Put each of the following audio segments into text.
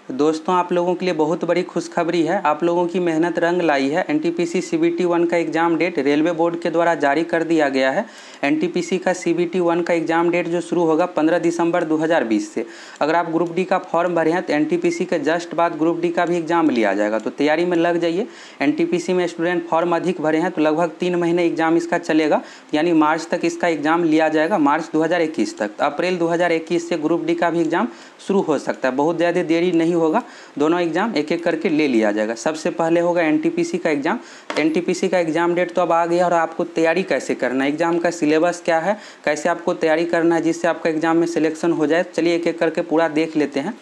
दोस्तों, आप लोगों के लिए बहुत बड़ी खुशखबरी है। आप लोगों की मेहनत रंग लाई है। एनटीपीसी सीबीटी 1 का एग्ज़ाम डेट रेलवे बोर्ड के द्वारा जारी कर दिया गया है। एनटीपीसी का सीबीटी 1 का एग्ज़ाम डेट जो शुरू होगा 15 दिसंबर 2020 से। अगर आप ग्रुप डी का फॉर्म भरे हैं तो एनटीपीसी के जस्ट बाद ग्रुप डी का भी एग्ज़ाम लिया जाएगा, तो तैयारी में लग जाइए। एनटीपीसी में स्टूडेंट फॉर्म अधिक भरे हैं तो लगभग 3 महीने एग्ज़ाम इसका चलेगा, यानी मार्च तक इसका एग्ज़ाम लिया जाएगा, मार्च 2021 तक। अप्रैल 2021 से ग्रुप डी का भी एग्ज़ाम शुरू हो सकता है, बहुत ज़्यादा देरी नहीं होगा। दोनों एग्ज़ाम एक एक करके ले लिया जाएगा। सबसे पहले होगा एनटीपीसी का एग्ज़ाम। एनटीपीसी का एग्ज़ाम डेट तो अब आ गया, और आपको तैयारी कैसे करना है, एग्ज़ाम का सिलेबस क्या है, कैसे आपको तैयारी करना है जिससे आपका एग्ज़ाम में सिलेक्शन हो जाए, चलिए एक एक करके पूरा देख लेते हैं।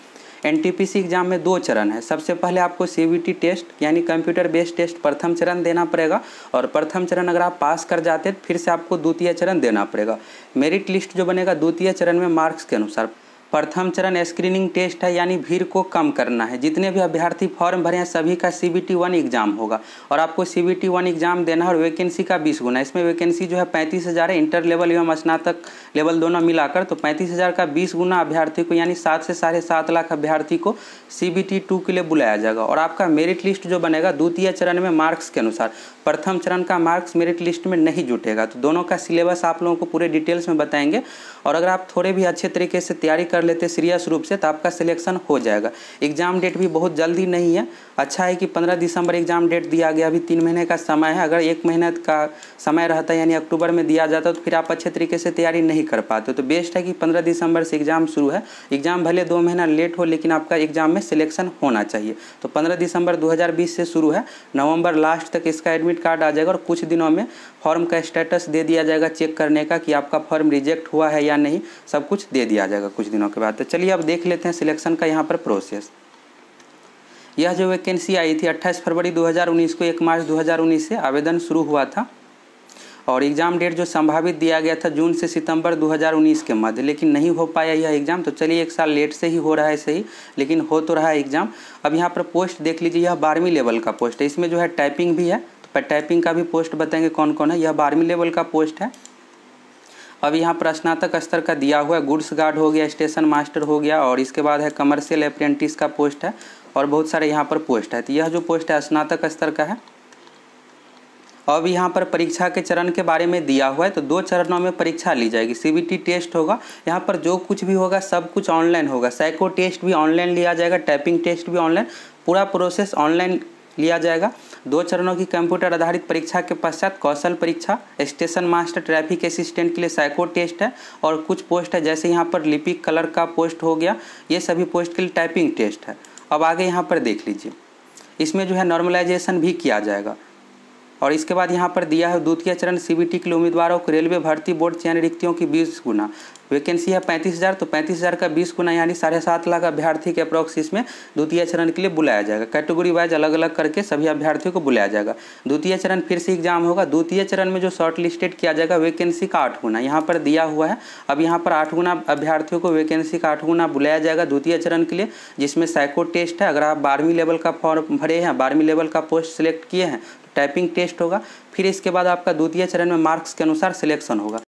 एनटीपीसी एग्ज़ाम में 2 चरण है। सबसे पहले आपको सीबीटी टेस्ट यानी कंप्यूटर बेस्ड टेस्ट प्रथम चरण देना पड़ेगा, और प्रथम चरण अगर आप पास कर जाते हैं फिर से आपको द्वितीय चरण देना पड़ेगा। मेरिट लिस्ट जो बनेगा द्वितीय चरण में मार्क्स के अनुसार। प्रथम चरण स्क्रीनिंग टेस्ट है, यानी भीड़ को कम करना है। जितने भी अभ्यर्थी फॉर्म भरे हैं सभी का सीबीटी 1 एग्ज़ाम होगा, और आपको सीबीटी 1 एग्ज़ाम देना है, और वैकेंसी का 20 गुना। इसमें वैकेंसी जो है 35,000 है, इंटर लेवल एवं स्नातक लेवल दोनों मिलाकर, तो 35,000 का 20 गुना अभ्यर्थी को यानी 7 से 7.5 लाख अभ्यर्थी को सीबीटी 2 के लिए बुलाया जाएगा। और आपका मेरिट लिस्ट जो बनेगा द्वितीय चरण में मार्क्स के अनुसार। प्रथम चरण का मार्क्स मेरिट लिस्ट में नहीं जुटेगा, तो दोनों का सिलेबस आप लोगों को पूरे डिटेल्स में बताएंगे। और अगर आप थोड़े भी अच्छे तरीके से तैयारी कर लेते सीरियस रूप से तो आपका सिलेक्शन हो जाएगा। एग्ज़ाम डेट भी बहुत जल्दी नहीं है, अच्छा है कि 15 दिसंबर एग्ज़ाम डेट दिया गया, अभी 3 महीने का समय है। अगर 1 महीने का समय रहता यानी अक्टूबर में दिया जाता तो फिर आप अच्छे तरीके से तैयारी नहीं कर पाते। तो बेस्ट है कि 15 दिसंबर से एग्ज़ाम शुरू है। एग्ज़ाम भले 2 महीना लेट हो, लेकिन आपका एग्ज़ाम में सिलेक्शन होना चाहिए। तो 15 दिसंबर 2020 से शुरू है, नवंबर लास्ट तक इसका एडमिट कार्ड आ जाएगा, और कुछ दिनों में फॉर्म का स्टेटस दे दिया जाएगा चेक करने का कि आपका फॉर्म रिजेक्ट हुआ है या नहीं, सब कुछ दे दिया जाएगा कुछ दिनों के बाद। तो चलिए अब देख लेते हैं सिलेक्शन का यहाँ पर प्रोसेस। यह जो वैकेंसी आई थी 28 फरवरी 2019 को 1 मार्च 2019 से आवेदन शुरू हुआ था, और एग्ज़ाम डेट जो संभावित दिया गया था जून से सितंबर 2019 के मध्य, लेकिन नहीं हो पाया यह एग्ज़ाम। तो चलिए 1 साल लेट से ही हो रहा है सही, लेकिन हो तो रहा है एग्ज़ाम। अब यहाँ पर पोस्ट देख लीजिए, यह 12वीं लेवल का पोस्ट है। इसमें जो है टाइपिंग भी है, तो टाइपिंग का भी पोस्ट बताएंगे कौन कौन है। यह 12वीं लेवल का पोस्ट है। अब यहाँ पर स्नातक स्तर का दिया हुआ है, गुड्स गार्ड हो गया, स्टेशन मास्टर हो गया, और इसके बाद है कमर्शियल अप्रेंटिस का पोस्ट है, और बहुत सारे यहाँ पर पोस्ट है। तो यह जो पोस्ट है स्नातक स्तर का है। अब यहाँ पर परीक्षा के चरण के बारे में दिया हुआ है, तो 2 चरणों में परीक्षा ली जाएगी। सीबीटी टेस्ट होगा, यहाँ पर जो कुछ भी होगा सब कुछ ऑनलाइन होगा। साइको टेस्ट भी ऑनलाइन लिया जाएगा, टाइपिंग टेस्ट भी ऑनलाइन, पूरा प्रोसेस ऑनलाइन लिया जाएगा। 2 चरणों की कंप्यूटर आधारित परीक्षा के पश्चात कौशल परीक्षा, स्टेशन मास्टर, ट्रैफिक असिस्टेंट के लिए साइको टेस्ट है, और कुछ पोस्ट है जैसे यहाँ पर लिपिक कलर का पोस्ट हो गया, ये सभी पोस्ट के लिए टाइपिंग टेस्ट है। अब आगे यहाँ पर देख लीजिए, इसमें जो है नॉर्मलाइजेशन भी किया जाएगा। और इसके बाद यहाँ पर दिया है द्वितीय चरण सीबीटी के लिए उम्मीदवारों को रेलवे भर्ती बोर्ड चयन रिक्तियों की 20 गुना। वैकेंसी है 35,000, तो 35,000 का 20 गुना यानी 7.5 लाख अभ्यर्थी के अप्रॉक्स इसमें द्वितीय चरण के लिए बुलाया जाएगा। कैटेगरी वाइज अलग अलग करके सभी अभ्यर्थियों को बुलाया जाएगा। द्वितीय चरण फिर से एग्जाम होगा। द्वितीय चरण में जो शॉर्ट लिस्टेड किया जाएगा वैकेंसी का 8 गुना यहाँ पर दिया हुआ है। अब यहाँ पर 8 गुना अभ्यर्थियों को वैकेंसी का 8 गुना बुलाया जाएगा द्वितीय चरण के लिए, जिसमें साइको टेस्ट है। अगर आप 12वीं लेवल का फॉर्म भरे हैं, 12वीं लेवल का पोस्ट सिलेक्ट किए हैं, टाइपिंग टेस्ट होगा। फिर इसके बाद आपका द्वितीय चरण में मार्क्स के अनुसार सिलेक्शन होगा।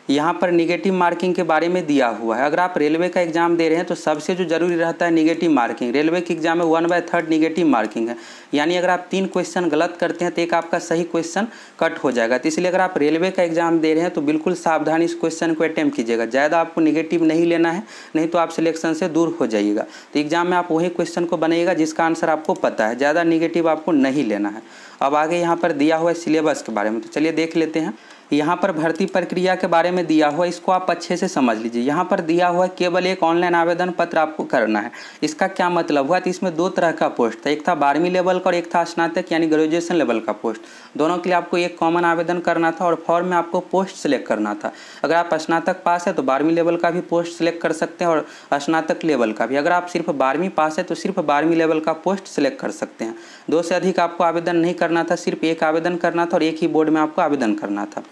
यहाँ पर निगेटिव मार्किंग के बारे में दिया हुआ है। अगर आप रेलवे का एग्जाम दे रहे हैं तो सबसे जो जरूरी रहता है निगेटिव मार्किंग। रेलवे के एग्जाम में 1/3 निगेटिव मार्किंग है, यानी अगर आप 3 क्वेश्चन गलत करते हैं तो एक आपका सही क्वेश्चन कट हो जाएगा। तो इसलिए अगर आप रेलवे का एग्जाम दे रहे हैं तो बिल्कुल सावधानी इस क्वेश्चन को अटेम्प्ट कीजिएगा। ज़्यादा आपको निगेटिव नहीं लेना है, नहीं तो आप सिलेक्शन से दूर हो जाइएगा। तो एग्जाम में आप वही क्वेश्चन को बनाइएगा जिसका आंसर आपको पता है, ज़्यादा निगेटिव आपको नहीं लेना है। अब आगे यहाँ पर दिया हुआ है सिलेबस के बारे में, तो चलिए देख लेते हैं। यहाँ पर भर्ती प्रक्रिया के बारे में दिया हुआ, इसको आप अच्छे से समझ लीजिए। यहाँ पर दिया हुआ केवल एक ऑनलाइन आवेदन पत्र आपको करना है। इसका क्या मतलब हुआ, तो इसमें 2 तरह का पोस्ट था, एक था 12वीं लेवल का और एक था स्नातक यानी ग्रेजुएशन लेवल का पोस्ट। दोनों के लिए आपको एक कॉमन आवेदन करना था और फॉर्म में आपको पोस्ट सिलेक्ट करना था। अगर आप स्नातक पास है तो 12वीं लेवल का भी पोस्ट सिलेक्ट कर सकते हैं और स्नातक लेवल का भी। अगर आप सिर्फ 12वीं पास है तो सिर्फ 12वीं लेवल का पोस्ट सिलेक्ट कर सकते हैं। 2 से अधिक आपको आवेदन नहीं करना था, सिर्फ एक आवेदन करना था और एक ही बोर्ड में आपको आवेदन करना था।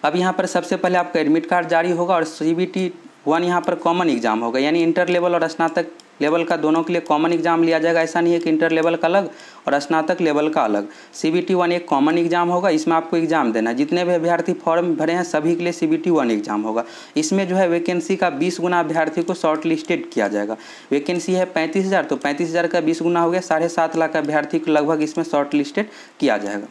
अब यहाँ पर सबसे पहले आपका एडमिट कार्ड जारी होगा और सीबीटी 1 यहाँ पर कॉमन एग्जाम होगा, यानी इंटर लेवल और स्नातक लेवल का दोनों के लिए कॉमन एग्जाम लिया जाएगा। ऐसा नहीं है कि इंटर लेवल का अलग और स्नातक लेवल का अलग। CBT 1 एक कॉमन एग्जाम होगा, इसमें आपको एग्जाम देना है। जितने भी अभ्यर्थी फॉर्म भरे हैं सभी के लिए CBT 1 एग्जाम होगा। इसमें जो है वैकेंसी का 20 गुना अभ्यर्थी को शॉर्ट लिस्टेड किया जाएगा। वैकेंसी है 35,000, तो 35,000 का 20 गुना हो गया, 7.5 लाख अभ्यर्थी को लगभग इसमें शॉर्ट लिस्टेड किया जाएगा।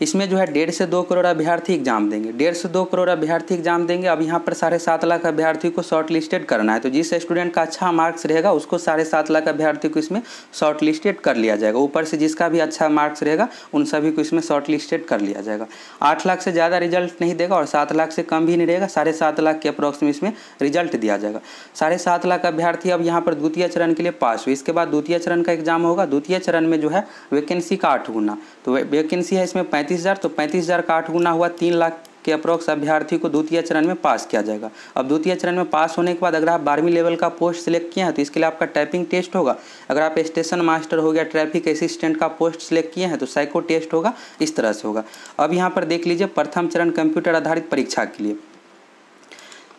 इसमें जो है 1.5 से 2 करोड़ अभ्यर्थी एग्जाम देंगे, 1.5 से 2 करोड़ अभ्यर्थी एग्जाम देंगे। अब यहाँ पर 7.5 लाख अभ्यर्थी को शॉर्ट लिस्टेड करना है, तो जिस स्टूडेंट का अच्छा मार्क्स रहेगा उसको 7.5 लाख अभ्यर्थी को इसमें शॉर्ट लिस्टेड कर लिया जाएगा। ऊपर से जिसका भी अच्छा मार्क्स रहेगा उन सभी को इसमें शॉर्ट लिस्टेड कर लिया जाएगा। 8 लाख से ज़्यादा रिजल्ट नहीं देगा और 7 लाख से कम भी नहीं रहेगा, 7.5 लाख के अप्रॉक्स में इसमें रिजल्ट दिया जाएगा। 7.5 लाख अभ्यर्थी अब यहाँ पर द्वितीय चरण के लिए पास हुए। इसके बाद द्वितीय चरण का एग्जाम होगा। द्वितीय चरण में जो है वैकेंसी का 8 गुना, तो वैकेंसी है इसमें 35,000, तो 35,000 का 8 गुना हुआ 3 लाख के अप्रोक्स अभ्यर्थी को द्वितीय चरण में पास किया जाएगा। अब द्वितीय चरण में पास होने के बाद अगर आप 12वीं लेवल का पोस्ट सिलेक्ट किए हैं तो इसके लिए आपका टाइपिंग टेस्ट होगा। अगर आप स्टेशन मास्टर हो गया, ट्रैफिक असिस्टेंट का पोस्ट सिलेक्ट किए हैं तो साइको टेस्ट होगा, इस तरह से होगा। अब यहाँ पर देख लीजिए प्रथम चरण कंप्यूटर आधारित परीक्षा के लिए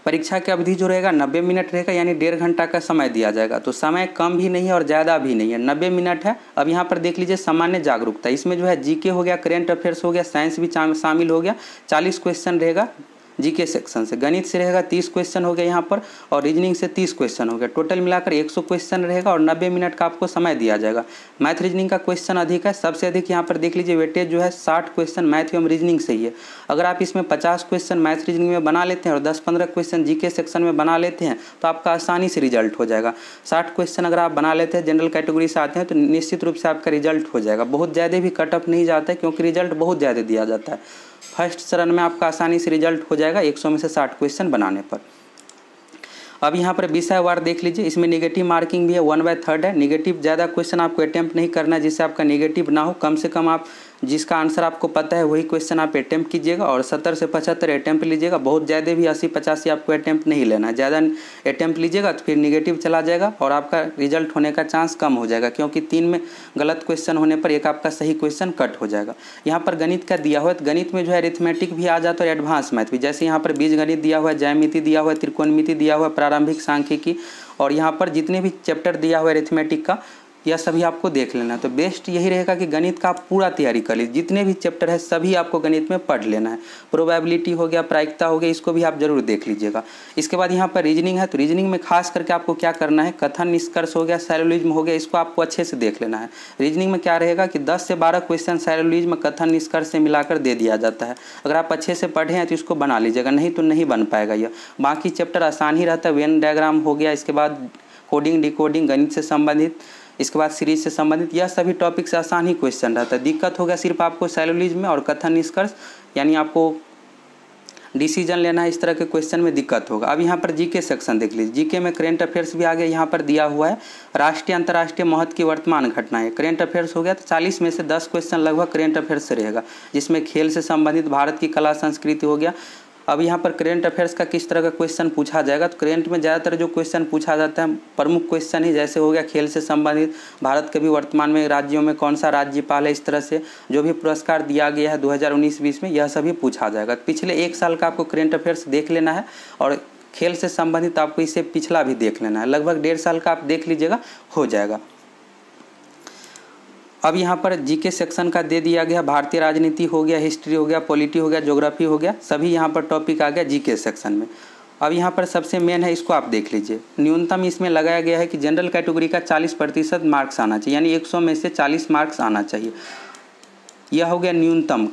परीक्षा की अवधि जो रहेगा 90 मिनट रहेगा, यानी 1.5 घंटा का समय दिया जाएगा। तो समय कम भी नहीं है और ज़्यादा भी नहीं है, 90 मिनट है। अब यहाँ पर देख लीजिए सामान्य जागरूकता, इसमें जो है जीके हो गया, करेंट अफेयर्स हो गया, साइंस भी शामिल हो गया। 40 क्वेश्चन रहेगा जीके सेक्शन से। गणित से रहेगा 30 क्वेश्चन हो गया यहाँ पर, और रीजनिंग से 30 क्वेश्चन हो गया। टोटल मिलाकर 100 क्वेश्चन रहेगा और 90 मिनट का आपको समय दिया जाएगा। मैथ रीजनिंग का क्वेश्चन अधिक है, सबसे अधिक यहाँ पर देख लीजिए वेटेज जो है 60 क्वेश्चन मैथ एवं रीजनिंग से ही है। अगर आप इसमें 50 क्वेश्चन मैथ रीजनिंग में बना लेते हैं और 10-15 क्वेश्चन जीके सेक्शन में बना लेते हैं तो आपका आसानी से रिजल्ट हो जाएगा। 60 क्वेश्चन अगर आप बना लेते हैं, जनरल कैटेगरी से आते हैं, तो निश्चित रूप से आपका रिजल्ट हो जाएगा। बहुत ज़्यादा भी कट ऑफ नहीं जाता है क्योंकि रिजल्ट बहुत ज़्यादा दिया जाता है। फर्स्ट चरण में आपका आसानी से रिजल्ट हो जाएगा 100 में से 60 क्वेश्चन बनाने पर। अब यहाँ पर विषयवार देख लीजिए, इसमें नेगेटिव मार्किंग भी है, 1/3 है। नेगेटिव ज़्यादा क्वेश्चन आपको अटेम्प्ट नहीं करना है जिससे आपका नेगेटिव ना हो। कम से कम आप जिसका आंसर आपको पता है वही क्वेश्चन आप अटेम्प्ट कीजिएगा और 70 से 75 अटेम्प्ट लीजिएगा। बहुत ज़्यादा भी 80-85 आपको अटेम्प्ट नहीं लेना है। ज़्यादा अटेम्प्ट लीजिएगा तो फिर नेगेटिव चला जाएगा और आपका रिजल्ट होने का चांस कम हो जाएगा, क्योंकि 3 में गलत क्वेश्चन होने पर एक आपका सही क्वेश्चन कट हो जाएगा। यहाँ पर गणित का दिया हुआ है, तो गणित में जो है अरिथमेटिक भी आ जाता है और एडवांस मैथ भी। जैसे यहाँ पर बीज गणित दिया हुआ है, ज्यामिति दिया हुआ है, त्रिकोणमिति दिया हुआ है, प्रारंभिक सांख्यिकी, और यहाँ पर जितने भी चैप्टर दिया हुआ है अरिथमेटिक का यह सभी आपको देख लेना है। तो बेस्ट यही रहेगा कि गणित का आप पूरा तैयारी कर लीजिए। जितने भी चैप्टर है सभी आपको गणित में पढ़ लेना है। प्रोबेबिलिटी हो गया, प्रायिकता हो गया, इसको भी आप जरूर देख लीजिएगा। इसके बाद यहाँ पर रीजनिंग है, तो रीजनिंग में खास करके आपको क्या करना है, कथन निष्कर्ष हो गया, सैलोलिज्म हो गया, इसको आपको अच्छे से देख लेना है। रीजनिंग में क्या रहेगा कि 10 से 12 क्वेश्चन सैलोलिज्म कथन निष्कर्ष से मिलाकर दे दिया जाता है। अगर आप अच्छे से पढ़े हैं तो इसको बना लीजिएगा, नहीं तो नहीं बन पाएगा यह। बाकी चैप्टर आसान ही रहता है। वेन डायग्राम हो गया, इसके बाद कोडिंग डिकोडिंग गणित से संबंधित, इसके बाद सीरीज से संबंधित, यह सभी टॉपिक से आसान ही क्वेश्चन रहता है। दिक्कत होगा सिर्फ आपको सैलोलिज्म में और कथन निष्कर्ष, यानी आपको डिसीजन लेना है, इस तरह के क्वेश्चन में दिक्कत होगा। अब यहाँ पर जीके सेक्शन देख लीजिए। जीके में करेंट अफेयर्स भी आगे यहाँ पर दिया हुआ है। राष्ट्रीय अंतर्राष्ट्रीय महत्व की वर्तमान घटनाएं, करेंट अफेयर्स हो गया, तो 40 में से 10 क्वेश्चन लगभग करेंट अफेयर्स से रहेगा, जिसमें खेल से संबंधित, भारत की कला संस्कृति हो गया। अब यहाँ पर करेंट अफेयर्स का किस तरह का क्वेश्चन पूछा जाएगा, तो करेंट में ज़्यादातर जो क्वेश्चन पूछा जाता है प्रमुख क्वेश्चन ही, जैसे हो गया खेल से संबंधित, भारत के भी वर्तमान में राज्यों में कौन सा राज्यपाल है, इस तरह से जो भी पुरस्कार दिया गया है 2019-20 में, यह सभी पूछा जाएगा। पिछले 1 साल का आपको करेंट अफेयर्स देख लेना है और खेल से संबंधित आपको इससे पिछला भी देख लेना है। लगभग 1.5 साल का आप देख लीजिएगा, हो जाएगा। अब यहाँ पर जीके सेक्शन का दे दिया गया, भारतीय राजनीति हो गया, हिस्ट्री हो गया, पॉलिटी हो गया, ज्योग्राफी हो गया, सभी यहाँ पर टॉपिक आ गया जीके सेक्शन में। अब यहाँ पर सबसे मेन है, इसको आप देख लीजिए। न्यूनतम इसमें लगाया गया है कि जनरल कैटेगरी का 40% मार्क्स आना चाहिए, यानी 100 में से 40 मार्क्स आना चाहिए। यह हो गया न्यूनतम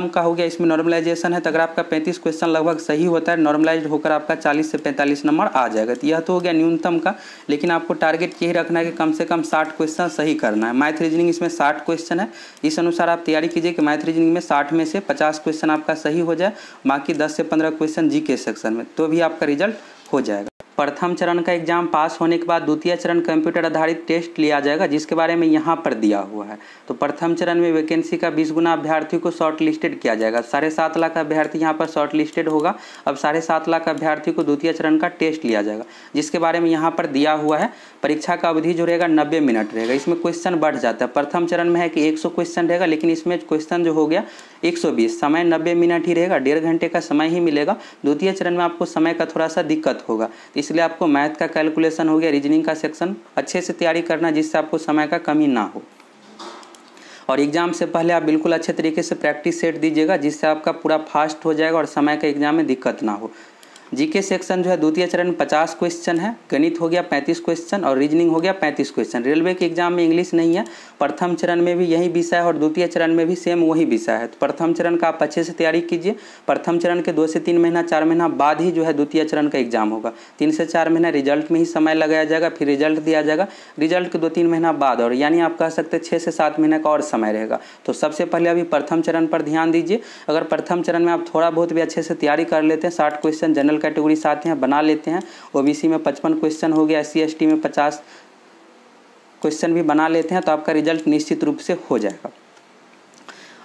का हो गया। इसमें नॉर्मलाइजेशन है, तो अगर आपका 35 क्वेश्चन लगभग सही होता है, नॉर्मलाइज होकर आपका 40 से 45 नंबर आ जाएगा। तो यह तो हो गया न्यूनतम का, लेकिन आपको टारगेट यही रखना है कि कम से कम 60 क्वेश्चन सही करना है। मैथ रीजनिंग इसमें 60 क्वेश्चन है, इस अनुसार आप तैयारी कीजिए कि मैथ रीजनिंग में 60 में से 50 क्वेश्चन आपका सही हो जाए, बाकी 10 से 15 क्वेश्चन जीके सेक्शन में, तो भी आपका रिजल्ट हो जाएगा। प्रथम चरण का एग्जाम पास होने के बाद द्वितीय चरण कंप्यूटर आधारित टेस्ट लिया जाएगा, जिसके बारे में यहाँ पर दिया हुआ है। तो प्रथम चरण में वैकेंसी का 20 गुना अभ्यर्थी को शॉर्ट लिस्टेड किया जाएगा। 7.5 लाख अभ्यर्थी यहाँ पर शॉर्ट लिस्टेड होगा। अब 7.5 लाख अभ्यर्थी को द्वितीय चरण का टेस्ट लिया जाएगा, जिसके बारे में यहाँ पर दिया हुआ है। परीक्षा का अवधि जो रहेगा 90 मिनट रहेगा। इसमें क्वेश्चन बढ़ जाता है। प्रथम चरण में है कि 100 क्वेश्चन रहेगा, लेकिन इसमें क्वेश्चन जो हो गया 120, समय 90 मिनट ही रहेगा, 1.5 घंटे का समय ही मिलेगा। द्वितीय चरण में आपको समय का थोड़ा सा दिक्कत होगा, इसलिए आपको मैथ का कैलकुलेशन हो गया, रीजनिंग का सेक्शन अच्छे से तैयारी करना जिससे आपको समय का कमी ना हो। और एग्ज़ाम से पहले आप बिल्कुल अच्छे तरीके से प्रैक्टिस सेट दीजिएगा जिससे आपका पूरा फास्ट हो जाएगा और समय का एग्जाम में दिक्कत ना हो। जीके सेक्शन जो है द्वितीय चरण में 50 क्वेश्चन है, गणित हो गया 35 क्वेश्चन और रीजनिंग हो गया 35 क्वेश्चन। रेलवे के एग्जाम में इंग्लिश नहीं है, प्रथम चरण में भी यही विषय है और द्वितीय चरण में भी सेम वही विषय है। तो प्रथम चरण का आप अच्छे से तैयारी कीजिए। प्रथम चरण के 2 से 3 महीना 4 महीना बाद ही जो है द्वितीय चरण का एग्जाम होगा। 3 से 4 महीना रिजल्ट में ही समय लगाया जाएगा, फिर रिजल्ट दिया जाएगा, रिजल्ट के 2-3 महीना बाद, और यानी आप कह सकते हैं 6 से 7 महीने का और समय रहेगा। तो सबसे पहले अभी प्रथम चरण पर ध्यान दीजिए। अगर प्रथम चरण में आप थोड़ा बहुत भी अच्छे से तैयारी कर लेते हैं, 60 क्वेश्चन जनरल कैटेगरी से आते हैं बना लेते हैं, ओबीसी में 55 क्वेश्चन हो गया, SC ST में 50 क्वेश्चन भी बना लेते हैं, तो आपका रिजल्ट निश्चित रूप से हो जाएगा।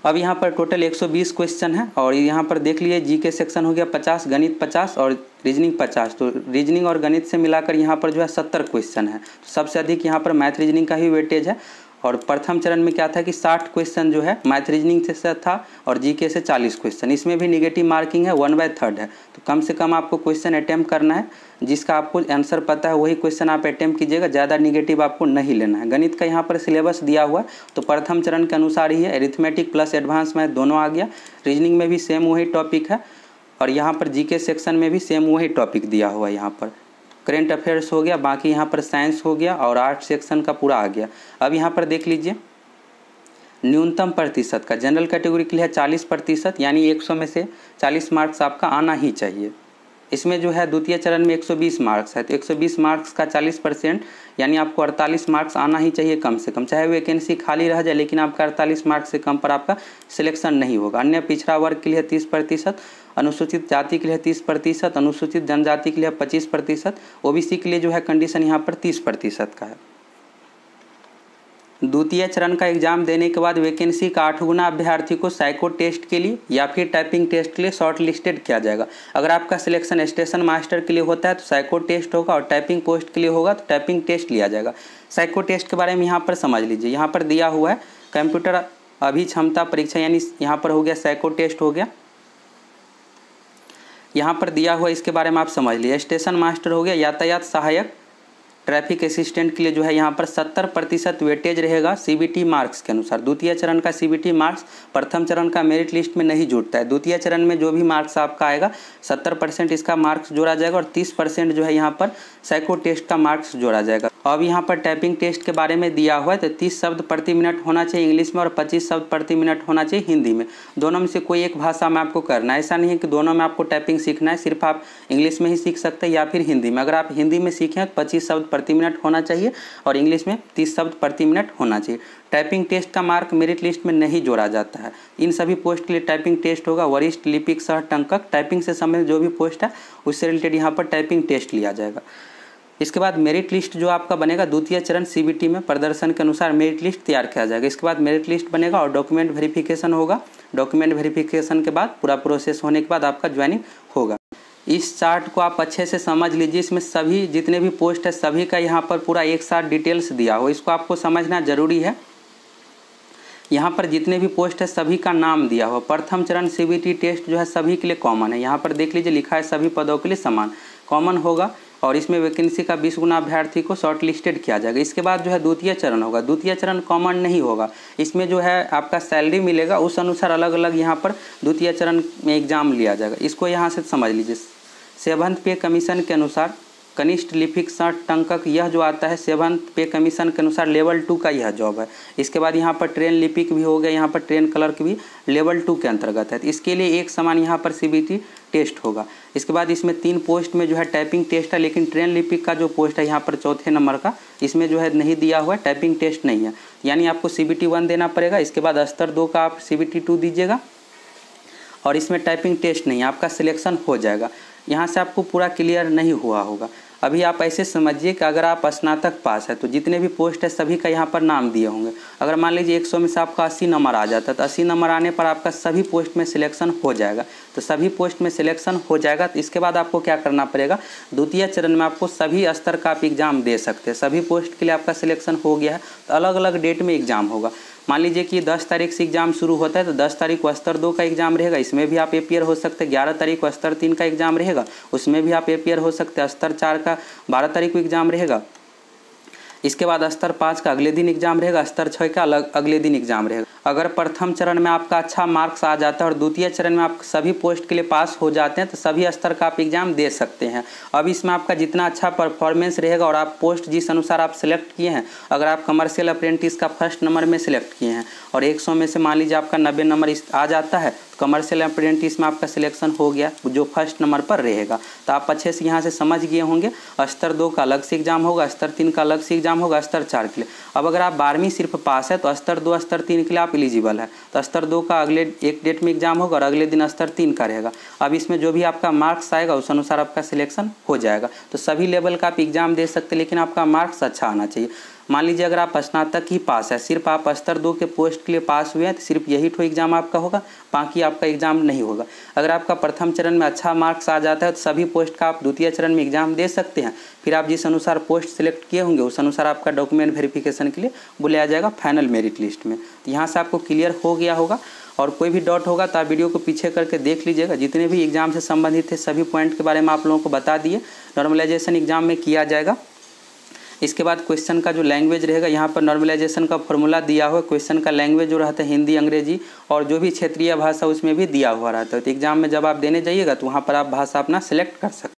अब यहाँ पर टोटल 120 क्वेश्चन है और यहाँ पर देख लीजिए जीके सेक्शन हो गया 50, गणित 50 और रीजनिंग 50। तो रीजनिंग और गणित से मिलाकर यहाँ पर जो है 70 क्वेश्चन है। तो सबसे अधिक यहाँ पर मैथ रीजनिंग का ही वेटेज है। और प्रथम चरण में क्या था कि 60 क्वेश्चन जो है मैथ रीजनिंग से था और जीके से 40 क्वेश्चन। इसमें भी निगेटिव मार्किंग है, 1/3 है। तो कम से कम आपको क्वेश्चन अटैम्प्ट करना है, जिसका आपको आंसर पता है वही क्वेश्चन आप अटैम्प्ट कीजिएगा, ज़्यादा निगेटिव आपको नहीं लेना है। गणित का यहाँ पर सिलेबस दिया हुआ है तो प्रथम चरण के अनुसार ही है, अरिथमेटिक प्लस एडवांस मैथ दोनों आ गया। रीजनिंग में भी सेम वही टॉपिक है और यहाँ पर जीके सेक्शन में भी सेम वही टॉपिक दिया हुआ है। यहाँ पर करेंट अफेयर्स हो गया, बाकी यहाँ पर साइंस हो गया और आर्ट सेक्शन का पूरा आ गया। अब यहाँ पर देख लीजिए न्यूनतम प्रतिशत का जनरल कैटेगरी के लिए 40%, यानी 100 में से 40 मार्क्स आपका आना ही चाहिए। इसमें जो है द्वितीय चरण में 120 मार्क्स है, तो 120 मार्क्स का 40% यानी आपको 48 मार्क्स आना ही चाहिए कम से कम। चाहे वैकेंसी खाली रह जाए लेकिन आपका 48 मार्क्स से कम पर आपका सिलेक्शन नहीं होगा। अन्य पिछड़ा वर्ग के लिए 30%, अनुसूचित जाति के लिए 30%, अनुसूचित जनजाति के लिए 25%, ओबीसी के लिए जो है कंडीशन यहाँ पर 30% का है। द्वितीय चरण का एग्जाम देने के बाद वैकेंसी का 8 गुना अभ्यर्थी को साइको टेस्ट के लिए या फिर टाइपिंग टेस्ट के लिए शॉर्ट लिस्टेड किया जाएगा। अगर आपका सिलेक्शन स्टेशन मास्टर के लिए होता है तो साइको टेस्ट होगा और टाइपिंग पोस्ट के लिए होगा तो टाइपिंग टेस्ट लिया जाएगा। साइको टेस्ट के बारे में यहाँ पर समझ लीजिए। यहाँ पर दिया हुआ है कंप्यूटर अभिक्षमता परीक्षा, यानी यहाँ पर हो गया साइको टेस्ट हो गया, यहाँ पर दिया हुआ इसके बारे में आप समझ लीजिए। स्टेशन मास्टर हो गया, यातायात सहायक, ट्रैफिक असिस्टेंट के लिए जो है यहाँ पर 70% वेटेज रहेगा सीबीटी मार्क्स के अनुसार। द्वितीय चरण का सीबीटी मार्क्स प्रथम चरण का मेरिट लिस्ट में नहीं जुड़ता है। द्वितीय चरण में जो भी मार्क्स आपका आएगा 70% इसका मार्क्स जोड़ा जाएगा और 30% जो है यहाँ पर साइको टेस्ट का मार्क्स जोड़ा जाएगा। अब यहाँ पर टाइपिंग टेस्ट के बारे में दिया हुआ है तो 30 शब्द प्रति मिनट होना चाहिए इंग्लिश में और 25 शब्द प्रति मिनट होना चाहिए हिंदी में। दोनों में से कोई एक भाषा में आपको करना है। ऐसा नहीं है कि दोनों में आपको टाइपिंग सीखना है, सिर्फ आप इंग्लिश में ही सीख सकते हैं या फिर हिंदी में। अगर आप हिंदी में सीखें तो 25 शब्द प्रति मिनट होना चाहिए और इंग्लिश में 30 शब्द प्रति मिनट होना चाहिए। टाइपिंग टेस्ट का मार्क मेरिट लिस्ट में नहीं जोड़ा जाता है। इन सभी पोस्ट के लिए टाइपिंग टेस्ट होगा। वरिष्ठ लिपिक सह टंकक, टाइपिंग से संबंधित जो भी पोस्ट है उससे रिलेटेड यहाँ पर टाइपिंग टेस्ट लिया जाएगा। इसके बाद मेरिट लिस्ट जो आपका बनेगा द्वितीय चरण सीबीटी में प्रदर्शन के अनुसार मेरिट लिस्ट तैयार किया जाएगा। इसके बाद मेरिट लिस्ट बनेगा और डॉक्यूमेंट वेरिफिकेशन होगा। डॉक्यूमेंट वेरिफिकेशन के बाद पूरा प्रोसेस होने के बाद आपका ज्वाइनिंग होगा। इस चार्ट को आप अच्छे से समझ लीजिए। इसमें सभी जितने भी पोस्ट है सभी का यहाँ पर पूरा एक साथ डिटेल्स दिया हो, इसको आपको समझना जरूरी है। यहाँ पर जितने भी पोस्ट है सभी का नाम दिया हुआ। प्रथम चरण सीबीटी टेस्ट जो है सभी के लिए कॉमन है। यहाँ पर देख लीजिए लिखा है सभी पदों के लिए समान कॉमन होगा और इसमें वैकेंसी का 20 गुना अभ्यर्थी को शॉर्ट लिस्टेड किया जाएगा। इसके बाद जो है द्वितीय चरण होगा। द्वितीय चरण कॉमन नहीं होगा, इसमें जो है आपका सैलरी मिलेगा उस अनुसार अलग अलग यहाँ पर द्वितीय चरण में एग्जाम लिया जाएगा। इसको यहाँ से समझ लीजिए। सेवंथ पे कमीशन के अनुसार कनिष्ठ लिपिक सह टंकक यह जो आता है सेवंथ पे कमीशन के अनुसार लेवल 2 का यह जॉब है। इसके बाद यहाँ पर ट्रेन लिपिक भी हो गया, यहाँ पर ट्रेन क्लर्क भी लेवल 2 के अंतर्गत है। तो इसके लिए एक समान यहाँ पर सीबीटी टेस्ट होगा। इसके बाद इसमें 3 पोस्ट में जो है टाइपिंग टेस्ट है, लेकिन ट्रेन लिपिक का जो पोस्ट है यहाँ पर चौथे नंबर का इसमें जो है नहीं दिया हुआ है, टाइपिंग टेस्ट नहीं है, यानी आपको सीबीटी 1 देना पड़ेगा। इसके बाद स्तर 2 का आप सीबीटी 2 दीजिएगा और इसमें टाइपिंग टेस्ट नहीं है, आपका सिलेक्शन हो जाएगा। यहाँ से आपको पूरा क्लियर नहीं हुआ होगा। अभी आप ऐसे समझिए कि अगर आप स्नातक पास है तो जितने भी पोस्ट है सभी का यहाँ पर नाम दिए होंगे। अगर मान लीजिए 100 में से आपका 80 नंबर आ जाता है तो 80 नंबर आने पर आपका सभी पोस्ट में सिलेक्शन हो जाएगा। तो सभी पोस्ट में सिलेक्शन हो जाएगा तो इसके बाद आपको क्या करना पड़ेगा, द्वितीय चरण में आपको सभी स्तर का आप एग्जाम दे सकते हैं। सभी पोस्ट के लिए आपका सिलेक्शन हो गया है तो अलग अलग डेट में एग्जाम होगा। मान लीजिए कि 10 तारीख से एग्जाम शुरू होता है तो 10 तारीख को स्तर 2 का एग्जाम रहेगा, इसमें भी आप अपियर हो सकते हैं। 11 तारीख को स्तर 3 का एग्जाम रहेगा, उसमें भी आप अपियर हो सकते हैं। स्तर 4 का 12 तारीख को एग्जाम रहेगा। इसके बाद स्तर 5 का अगले दिन एग्जाम रहेगा, स्तर 6 का अगले दिन एग्जाम रहेगा। अगर प्रथम चरण में आपका अच्छा मार्क्स आ जाता है और द्वितीय चरण में आप सभी पोस्ट के लिए पास हो जाते हैं तो सभी स्तर का आप एग्जाम दे सकते हैं। अब इसमें आपका जितना अच्छा परफॉर्मेंस रहेगा और आप पोस्ट जिस अनुसार आप सिलेक्ट किए हैं, अगर आप कमर्शियल अप्रेंटिस का फर्स्ट नंबर में सिलेक्ट किए हैं और 100 में से मान लीजिए आपका 90 नंबर आ जाता है, कमर्शियल अप्रेंटिस में आपका सिलेक्शन हो गया जो फर्स्ट नंबर पर रहेगा। तो आप अच्छे से यहाँ से समझ गए होंगे। स्तर 2 का अलग से एग्जाम होगा, स्तर 3 का अलग से एग्जाम होगा, स्तर 4 के लिए। अब अगर आप 12वीं सिर्फ पास है तो स्तर 2 स्तर 3 के लिए आप एलिजिबल है। तो स्तर 2 का अगले एक डेट में एग्जाम होगा और अगले दिन स्तर 3 का रहेगा। अब इसमें जो भी आपका मार्क्स आएगा उस अनुसार आपका सिलेक्शन हो जाएगा। तो सभी लेवल का आप एग्जाम दे सकते हैं, लेकिन आपका मार्क्स अच्छा आना चाहिए। मान लीजिए अगर आप स्नातक ही पास है, सिर्फ आप स्तर 2 के पोस्ट के लिए पास हुए हैं तो सिर्फ यही ठो एग्जाम आपका होगा, बाकी आपका एग्जाम नहीं होगा। अगर आपका प्रथम चरण में अच्छा मार्क्स आ जाता है तो सभी पोस्ट का आप द्वितीय चरण में एग्जाम दे सकते हैं। फिर आप जिस अनुसार पोस्ट सिलेक्ट किए होंगे उस अनुसार आपका डॉक्यूमेंट वेरिफिकेशन के लिए बुलाया जाएगा फाइनल मेरिट लिस्ट में। तो यहाँ से आपको क्लियर हो गया होगा। और कोई भी डाउट होगा तो आप वीडियो को पीछे करके देख लीजिएगा। जितने भी एग्जाम से संबंधित थे सभी पॉइंट के बारे में आप लोगों को बता दिए। नॉर्मलाइजेशन एग्जाम में किया जाएगा। इसके बाद क्वेश्चन का जो लैंग्वेज रहेगा, यहाँ पर नॉर्मलाइजेशन का फॉर्मूला दिया हुआ है। क्वेश्चन का लैंग्वेज जो रहता है हिंदी, अंग्रेजी और जो भी क्षेत्रीय भाषा उसमें भी दिया हुआ रहता है। तो एग्जाम में जब आप देने जाइएगा तो वहाँ पर आप भाषा अपना सिलेक्ट कर सकते हैं।